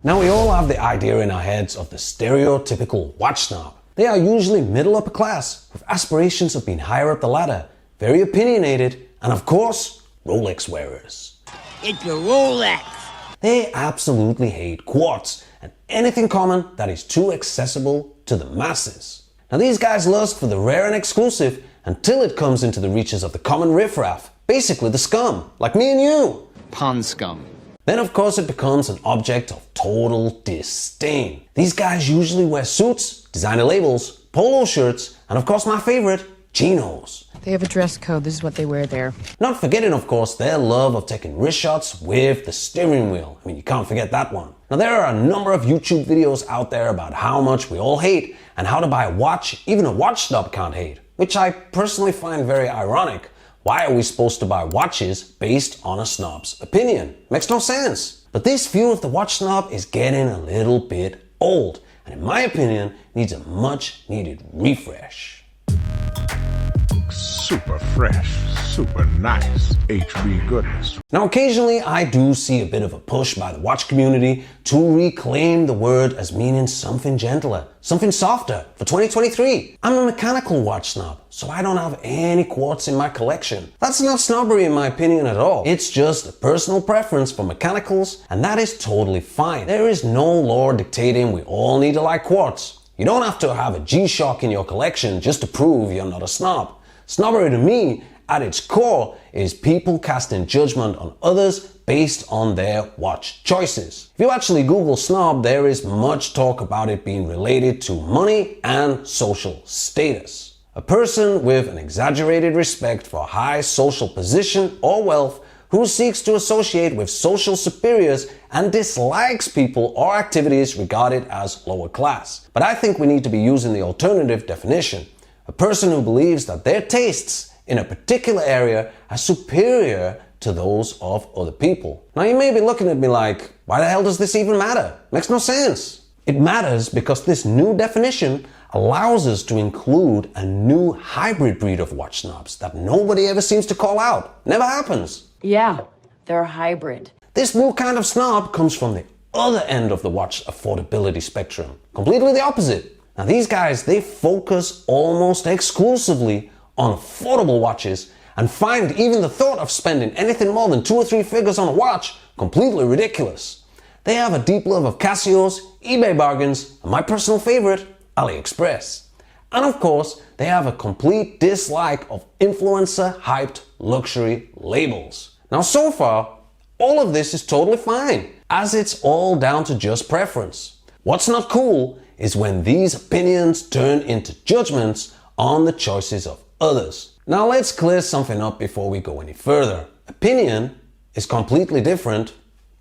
Now we all have the idea in our heads of the stereotypical watch snob. They are usually middle upper class with aspirations of being higher up the ladder, very opinionated, and of course, Rolex wearers. It's a Rolex! They absolutely hate quartz and anything common that is too accessible to the masses. Now these guys lust for the rare and exclusive until it comes into the reaches of the common riffraff, basically the scum, like me and you. Pond scum. Then of course it becomes an object of total disdain. These guys usually wear suits, designer labels, polo shirts, and of course my favorite, chinos. They have a dress code, this is what they wear there. Not forgetting of course their love of taking wrist shots with the steering wheel. I mean, you can't forget that one. Now there are a number of YouTube videos out there about how much we all hate and how to buy a watch even a watch snob can't hate, which I personally find very ironic. Why are we supposed to buy watches based on a snob's opinion? Makes no sense. But this view of the watch snob is getting a little bit old, and in my opinion, needs a much needed refresh. Super fresh, super nice, HB goodness. Now occasionally I do see a bit of a push by the watch community to reclaim the word as meaning something gentler, something softer for 2023. I'm a mechanical watch snob, so I don't have any quartz in my collection. That's not snobbery in my opinion at all. It's just a personal preference for mechanicals, and that is totally fine. There is no law dictating we all need to like quartz. You don't have to have a G-Shock in your collection just to prove you're not a snob. Snobbery to me, at its core, is people casting judgment on others based on their watch choices. If you actually Google snob, there is much talk about it being related to money and social status. A person with an exaggerated respect for high social position or wealth who seeks to associate with social superiors and dislikes people or activities regarded as lower class. But I think we need to be using the alternative definition. A person who believes that their tastes in a particular area are superior to those of other people. Now you may be looking at me like, why the hell does this even matter? Makes no sense. It matters because this new definition allows us to include a new hybrid breed of watch snobs that nobody ever seems to call out. Never happens. Yeah, they're hybrid. This new kind of snob comes from the other end of the watch affordability spectrum. Completely the opposite. Now these guys, they focus almost exclusively on affordable watches and find even the thought of spending anything more than 2 or 3 figures on a watch completely ridiculous. They have a deep love of Casios, eBay bargains, and my personal favorite, AliExpress. And of course, they have a complete dislike of influencer-hyped luxury labels. Now so far, all of this is totally fine, as it's all down to just preference. What's not cool is when these opinions turn into judgments on the choices of others. Now let's clear something up before we go any further. Opinion is completely different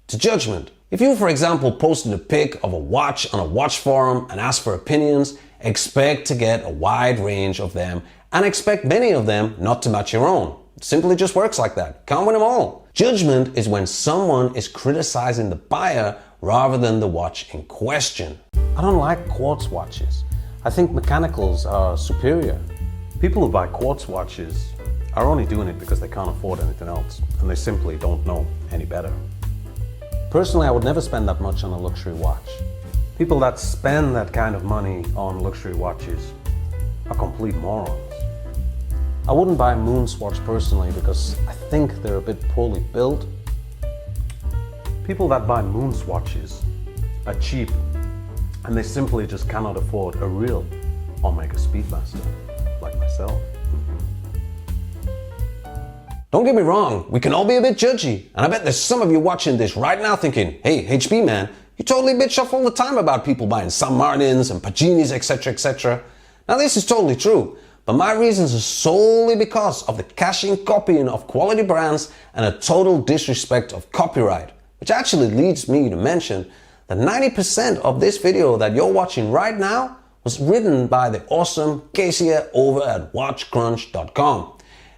to judgment. If you, for example, posted a pic of a watch on a watch forum and asked for opinions, expect to get a wide range of them and expect many of them not to match your own. It simply just works like that. Can't win them all. Judgment is when someone is criticizing the buyer rather than the watch in question. I don't like quartz watches. I think mechanicals are superior. People who buy quartz watches are only doing it because they can't afford anything else, and they simply don't know any better. Personally, I would never spend that much on a luxury watch. People that spend that kind of money on luxury watches are complete morons. I wouldn't buy moon swatch personally because I think they're a bit poorly built. People that buy moon swatches are cheap and they simply just cannot afford a real Omega Speedmaster, like myself. Don't get me wrong, we can all be a bit judgy, and I bet there's some of you watching this right now thinking, hey, HB man, you totally bitch off all the time about people buying San Martins and Paginis, etc, etc. Now this is totally true, but my reasons are solely because of the cashing copying of quality brands and a total disrespect of copyright, which actually leads me to mention that 90% of this video that you're watching right now was written by the awesome Kaysia over at Watchcrunch.com.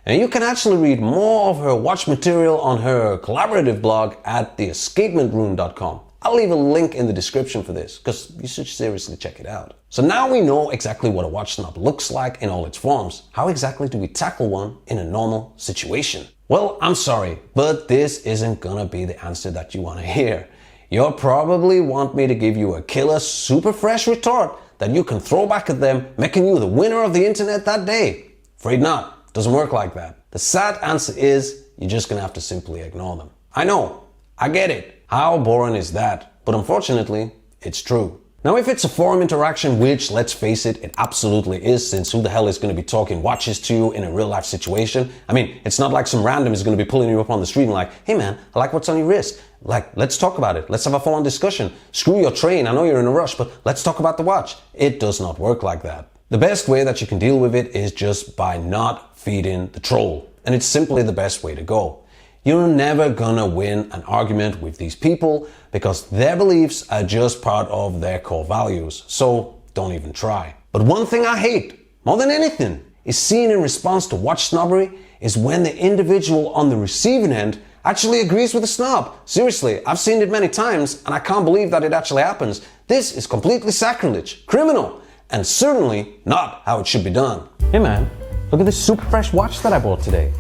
And you can actually read more of her watch material on her collaborative blog at theescapementroom.com. I'll leave a link in the description for this, because you should seriously check it out. So now we know exactly what a watch snob looks like in all its forms. How exactly do we tackle one in a normal situation? Well, I'm sorry, but this isn't gonna be the answer that you wanna hear. you'll probably want me to give you a killer super fresh retort that you can throw back at them, making you the winner of the internet that day. Afraid not, doesn't work like that. The sad answer is, you're just gonna have to simply ignore them. I know, I get it. How boring is that? But unfortunately, it's true. Now, if it's a forum interaction, which, let's face it, it absolutely is, since who the hell is going to be talking watches to you in a real life situation? I mean, it's not like some random is going to be pulling you up on the street and like, hey man, I like what's on your wrist. Like, let's talk about it. Let's have a full-on discussion. Screw your train. I know you're in a rush, but let's talk about the watch. It does not work like that. The best way that you can deal with it is just by not feeding the troll. And it's simply the best way to go. You're never gonna win an argument with these people because their beliefs are just part of their core values. So don't even try. But one thing I hate more than anything is seeing in response to watch snobbery is when the individual on the receiving end actually agrees with the snob. Seriously, I've seen it many times and I can't believe that it actually happens. This is completely sacrilege, criminal, and certainly not how it should be done. Hey man, look at this super fresh watch that I bought today.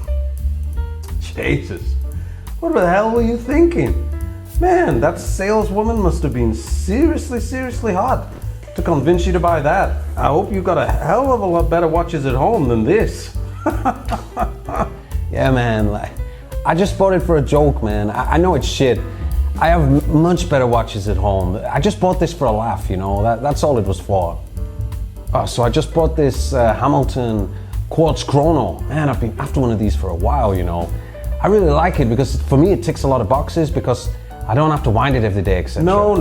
Jesus, what the hell were you thinking? Man, that saleswoman must have been seriously hot to convince you to buy that. I hope you got a hell of a lot better watches at home than this. Yeah man, I just bought it for a joke, man. I know it's shit. I have much better watches at home. I just bought this for a laugh, you know, that's all it was for. Oh, so I just bought this Hamilton quartz chrono. Man, I've been after one of these for a while, you know. I really like it because for me it ticks a lot of boxes because I don't have to wind it every day, etc. No.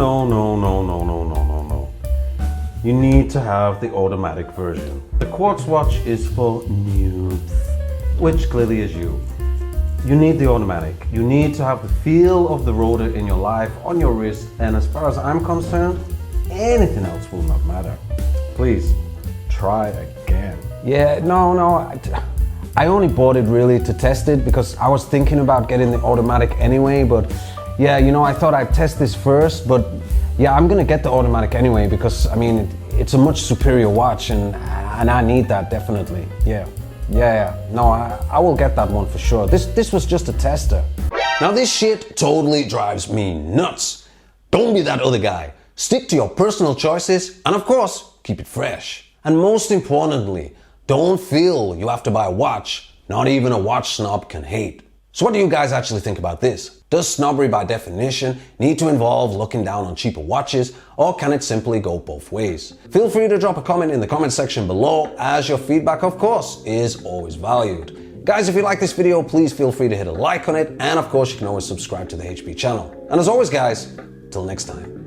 You need to have the automatic version. The quartz watch is for noobs, which clearly is you. You need the automatic. You need to have the feel of the rotor in your life, on your wrist, and as far as I'm concerned, anything else will not matter. Please, try again. Yeah, no. I only bought it really to test it because I was thinking about getting the automatic anyway, but yeah, you know, I thought I'd test this first, but yeah, I'm gonna get the automatic anyway because I mean, it's a much superior watch and I need that definitely. Yeah. No, I will get that one for sure. This was just a tester. Now this shit totally drives me nuts. Don't be that other guy. Stick to your personal choices and of course, keep it fresh. And most importantly, don't feel you have to buy a watch not even a watch snob can hate. So what do you guys actually think about this? Does snobbery by definition need to involve looking down on cheaper watches, or can it simply go both ways? Feel free to drop a comment in the comment section below, as your feedback of course is always valued. Guys, if you like this video, please feel free to hit a like on it, and of course you can always subscribe to the HP channel. And as always guys, till next time.